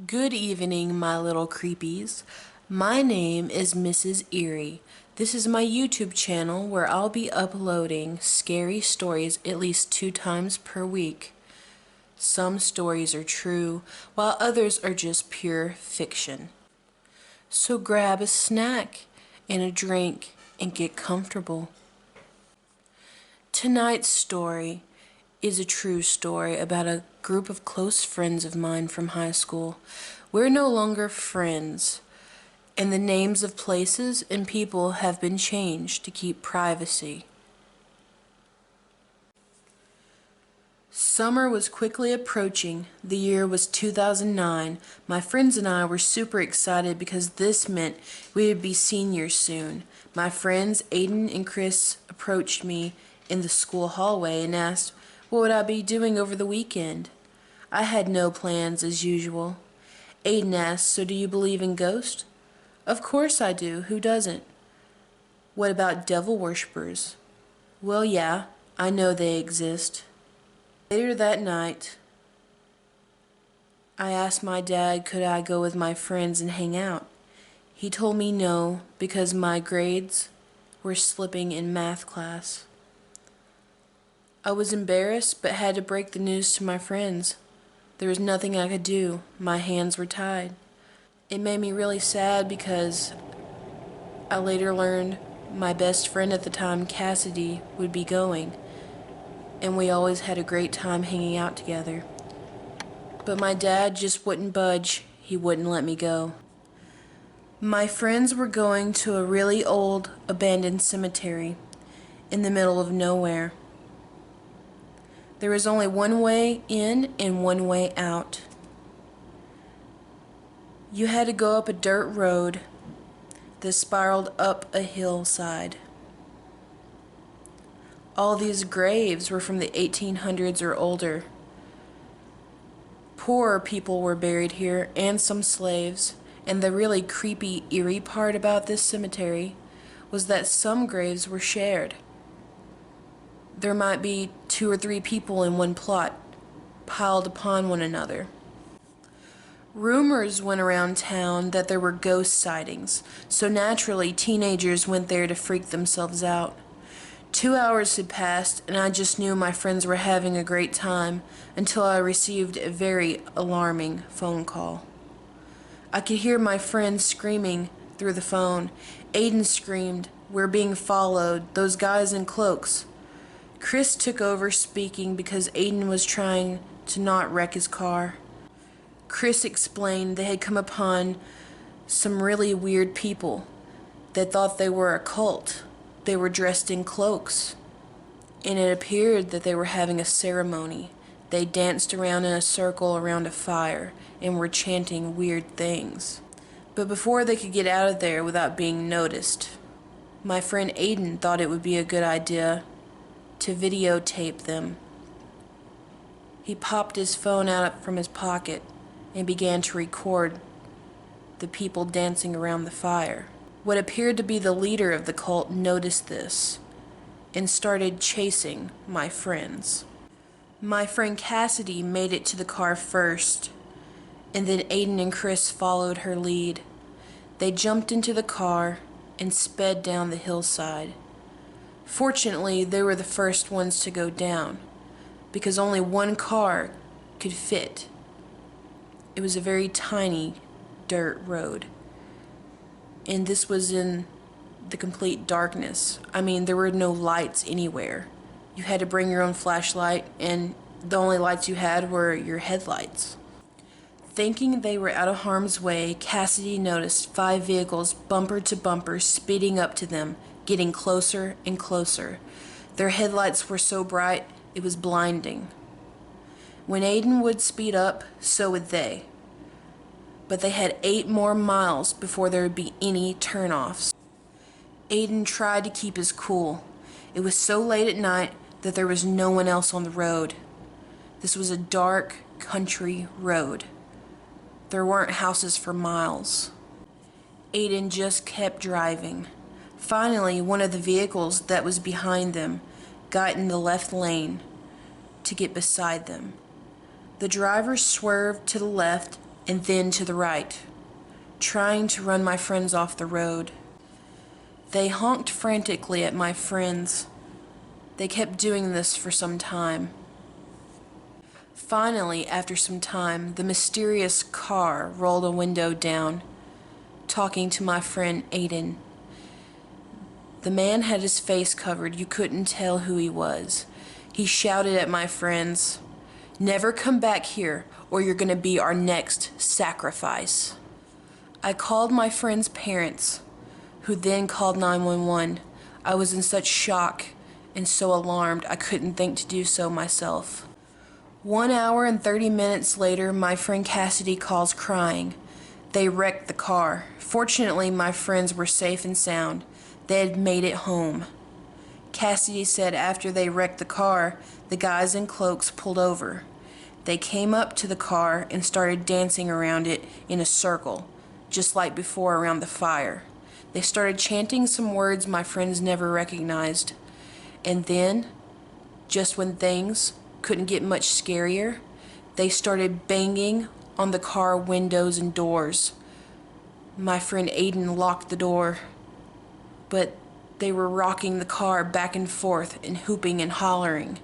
Good evening, my little creepies. My name is Mrs. Eerie. This is my YouTube channel where I'll be uploading scary stories at least 2 times per week. Some stories are true, while others are just pure fiction. So grab a snack and a drink and get comfortable. Tonight's story is a true story about a group of close friends of mine from high school. We're no longer friends, and the names of places and people have been changed to keep privacy. Summer was quickly approaching. The year was 2009. My friends and I were super excited because this meant we would be seniors soon. My friends Aiden and Chris approached me in the school hallway and asked what would I be doing over the weekend. I had no plans as usual. Aiden asked, "So do you believe in ghosts?" "Of course I do. Who doesn't?" "What about devil worshippers?" "Well, yeah, I know they exist." Later that night, I asked my dad could I go with my friends and hang out. He told me no because my grades were slipping in math class. I was embarrassed but had to break the news to my friends. There was nothing I could do. My hands were tied. It made me really sad because I later learned my best friend at the time, Cassidy, would be going, and we always had a great time hanging out together. But my dad just wouldn't budge. He wouldn't let me go. My friends were going to a really old, abandoned cemetery in the middle of nowhere. There was only one way in and one way out. You had to go up a dirt road that spiraled up a hillside. All these graves were from the 1800s or older. Poorer people were buried here, and some slaves. And the really creepy, eerie part about this cemetery was that some graves were shared. There might be 2 or 3 people in one plot, piled upon one another. Rumors went around town that there were ghost sightings, so naturally teenagers went there to freak themselves out. 2 hours had passed, and I just knew my friends were having a great time until I received a very alarming phone call. I could hear my friends screaming through the phone. Aiden screamed, "We're being followed, those guys in cloaks." Chris took over speaking because Aiden was trying to not wreck his car. Chris explained they had come upon some really weird people that thought they were a cult. They were dressed in cloaks, and it appeared that they were having a ceremony. They danced around in a circle around a fire and were chanting weird things. But before they could get out of there without being noticed, my friend Aiden thought it would be a good idea to videotape them. He popped his phone out from his pocket and began to record the people dancing around the fire. What appeared to be the leader of the cult noticed this and started chasing my friends. My friend Cassidy made it to the car first, and then Aiden and Chris followed her lead. They jumped into the car and sped down the hillside. Fortunately, they were the first ones to go down, because only one car could fit. It was a very tiny dirt road, and this was in the complete darkness. I mean, there were no lights anywhere. You had to bring your own flashlight, and the only lights you had were your headlights. Thinking they were out of harm's way, Cassidy noticed 5 vehicles bumper to bumper speeding up to them, getting closer and closer. Their headlights were so bright, it was blinding. When Aiden would speed up, so would they. But they had 8 more miles before there would be any turnoffs. Aiden tried to keep his cool. It was so late at night that there was no one else on the road. This was a dark country road. There weren't houses for miles. Aiden just kept driving. Finally, one of the vehicles that was behind them got in the left lane to get beside them. The driver swerved to the left and then to the right, trying to run my friends off the road. They honked frantically at my friends. They kept doing this for some time. Finally, after some time, the mysterious car rolled a window down, talking to my friend Aiden. The man had his face covered. You couldn't tell who he was. He shouted at my friends, "Never come back here, or you're going to be our next sacrifice." I called my friend's parents, who then called 911. I was in such shock and so alarmed I couldn't think to do so myself. 1 hour and 30 minutes later, my friend Cassidy calls crying. They wrecked the car. Fortunately, my friends were safe and sound. They had made it home. Cassidy said after they wrecked the car, the guys in cloaks pulled over. They came up to the car and started dancing around it in a circle, just like before around the fire. They started chanting some words my friends never recognized. And then, just when things couldn't get much scarier, they started banging on the car windows and doors. My friend Aiden locked the door, but they were rocking the car back and forth and hooping and hollering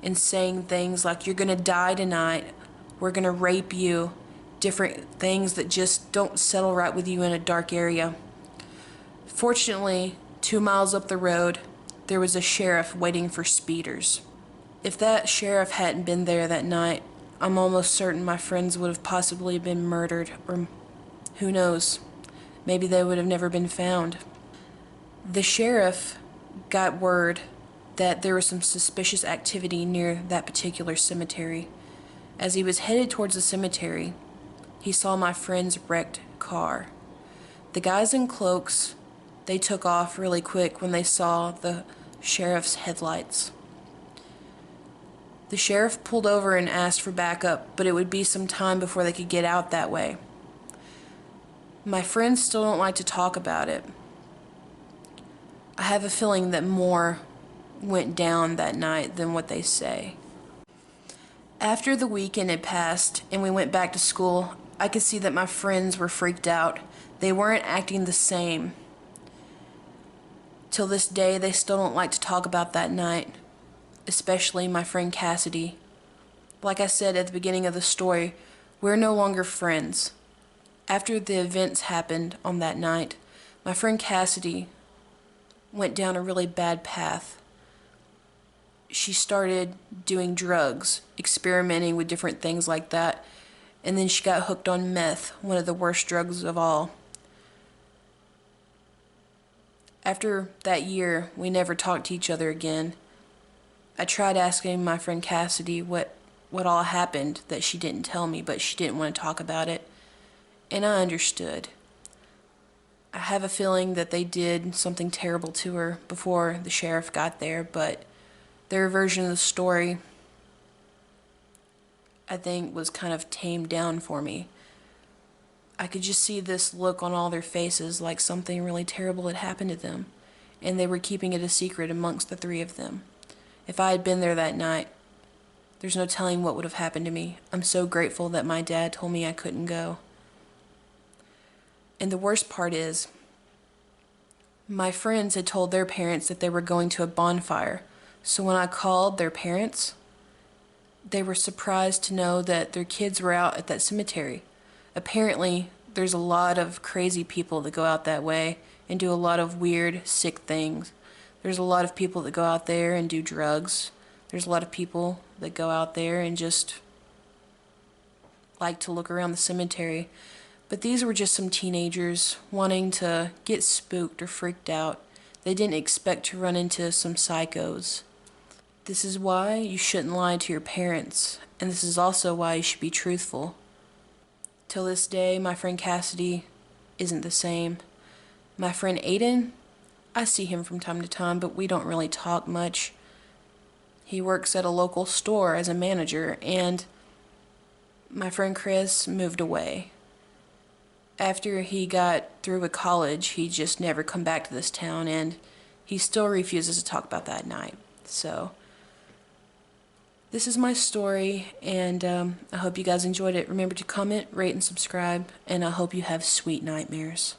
and saying things like, "You're gonna die tonight, we're gonna rape you," different things that just don't settle right with you in a dark area. Fortunately, 2 miles up the road, there was a sheriff waiting for speeders. If that sheriff hadn't been there that night, I'm almost certain my friends would have possibly been murdered, or who knows, maybe they would have never been found. The sheriff got word that there was some suspicious activity near that particular cemetery. As he was headed towards the cemetery, he saw my friend's wrecked car. The guys in cloaks, they took off really quick when they saw the sheriff's headlights. The sheriff pulled over and asked for backup, but it would be some time before they could get out that way. My friends still don't like to talk about it. I have a feeling that more went down that night than what they say. After the weekend had passed and we went back to school, I could see that my friends were freaked out. They weren't acting the same. Till this day, they still don't like to talk about that night, especially my friend Cassidy. Like I said at the beginning of the story, we're no longer friends. After the events happened on that night, my friend Cassidy went down a really bad path. She started doing drugs, experimenting with different things like that, and then she got hooked on meth, one of the worst drugs of all. After that year, we never talked to each other again. I tried asking my friend Cassidy what all happened that she didn't tell me, but she didn't want to talk about it, and I understood. I have a feeling that they did something terrible to her before the sheriff got there, but their version of the story, I think, was kind of tamed down for me. I could just see this look on all their faces like something really terrible had happened to them, and they were keeping it a secret amongst the three of them. If I had been there that night, there's no telling what would have happened to me. I'm so grateful that my dad told me I couldn't go. And the worst part is, my friends had told their parents that they were going to a bonfire. So when I called their parents, they were surprised to know that their kids were out at that cemetery. Apparently, there's a lot of crazy people that go out that way and do a lot of weird, sick things. There's a lot of people that go out there and do drugs. There's a lot of people that go out there and just like to look around the cemetery. But these were just some teenagers wanting to get spooked or freaked out. They didn't expect to run into some psychos. This is why you shouldn't lie to your parents, and this is also why you should be truthful. Till this day, my friend Cassidy isn't the same. My friend Aiden, I see him from time to time, but we don't really talk much. He works at a local store as a manager, and my friend Chris moved away. After he got through with college, he just never come back to this town, and he still refuses to talk about that night. So This is my story, and I hope you guys enjoyed it. Remember to comment, rate, and subscribe, and I hope you have sweet nightmares.